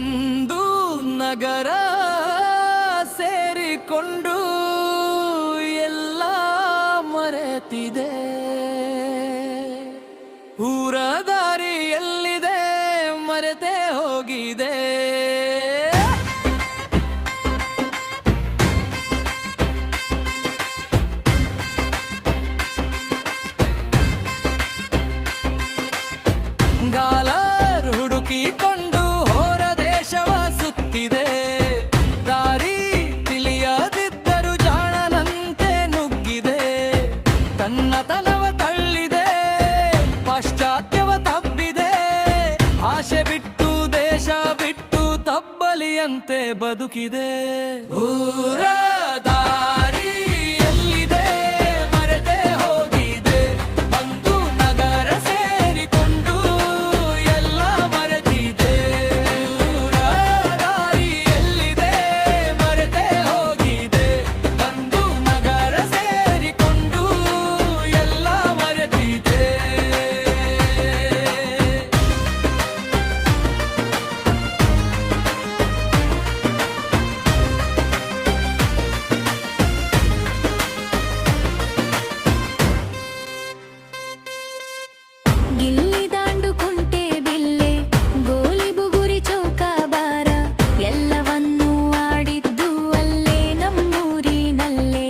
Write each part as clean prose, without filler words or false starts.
ಬಂದು ನಗರ ಸೇರಿಕೊಂಡು ಎಲ್ಲ ಮರೆತಿದೆ. ಊರ ದಾರಿ ಎಲ್ಲಿದೆ ಮರೆತೇ ಹೋಗಿದೆ. ಗಾಲರ್ ಹುಡುಕಿಕೊಂಡು ಹೊರ ದೇಶವ ಸುತ್ತಿದೆ. ದಾರಿ ತಿಳಿಯದಿದ್ದರೂ ಜಾಣನಂತೆ ನುಗ್ಗಿದೆ. ತನ್ನತನವ ತಳ್ಳಿದೆ, ಪಾಶ್ಚಾತ್ಯವ ತಬ್ಬಿದೆ. ಆಶೆ ಬಿಟ್ಟು ದೇಶ ಬಿಟ್ಟು ತಬ್ಬಲಿಯಂತೆ ಬದುಕಿದೆ. ಊರ ದಾರಿ ಎಲ್ಲಿದೆ ಮರೆತೇ ಹೋಗಿದೆ. ಬಂದು ನಗರ ಸೇರಿಕೊಂಡು ಎಲ್ಲ ಮರೆತಿದೆ. ಊರ ದಾರಿ ಎಲ್ಲಿದೆ ಮರೆತೇ ಹೋಗಿದೆ. ಬಂದು ನಗರ ಸೇರಿಕೊಂಡು ಎಲ್ಲ ಮರೆತಿದೆ. ಗಿಲ್ಲಿ ದಾಂಡು ಕುಂಟೆ ಬಿಲ್ಲೆ ಗೋಲಿ ಬುಗುರಿ ಚೌಕಾಬಾರ ಎಲ್ಲವನ್ನೂ ಆಡಿದ್ದು ಅಲ್ಲೇ ನಮ್ಮೂರಿನಲ್ಲೇ.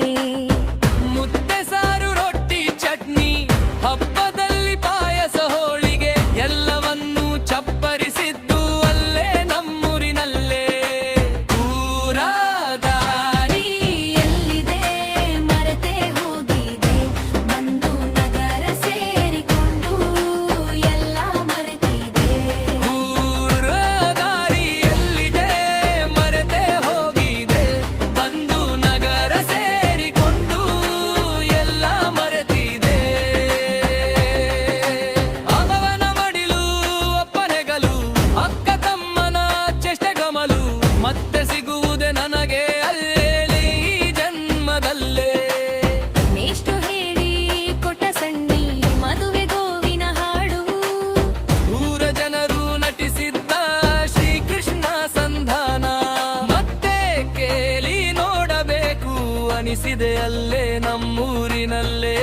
ಮುದ್ದೆ ಸಾರು ರೊಟ್ಟಿ ಚಟ್ನಿ ಹಬ್ಬದಲ್ಲಿ ಪಾಯಸ ಹೋಳಿಗೆ ಎಲ್ಲವನ್ನೂ ಚಪ್ಪರಿಸಿದ್ದು ಅಲ್ಲೇ ನಮ್ಮೂರಿನಲ್ಲೇ. ಊರ ದಾರಿ ಎಲ್ಲಿದೆ ಮರೆತೇ ಹೋಗಿದೆ. ಬಂದು ನಗರ ಸೇರಿಕೊಂಡು ಎಲ್ಲ ಮರೆತಿದೆ. ಊರ ದಾರಿ ಎಲ್ಲಿದೆ ಮರೆತೇ ಹೋಗಿದೆ. ಬಂದು ನಗರ ಸೇರಿಕೊಂಡು ಎಲ್ಲ ಮರೆತಿದೆ. ಅಮ್ಮವನ ಮಡಿಲು ಅಪ್ಪನೆಗಲು ಅಕ್ಕ ತಮ್ಮನ ಚೆಷ್ಟೆ ಗಮಲು ಮತ್ತೆ ಸಿಗುವುದೇ ನನಗೆ ಅಲ್ಲೇ ಈ ಜನ್ಮದಲ್ಲೇ. ಮೇಷ್ಟು ಹೇಳಿ ಕೊಟ್ಟ ಸಣ್ಣಿ ಮದುವೆ ಗೋವಿನ ಹಾಡು. ಊರ ಜನರು ನಟಿಸಿದ್ದ ಶ್ರೀಕೃಷ್ಣ ಸಂಧಾನ ಮತ್ತೆ ಕೇಳಿ ನೋಡಬೇಕು ಅನಿಸಿದೆ ಅಲ್ಲೇ ನಮ್ಮೂರಿನಲ್ಲೇ.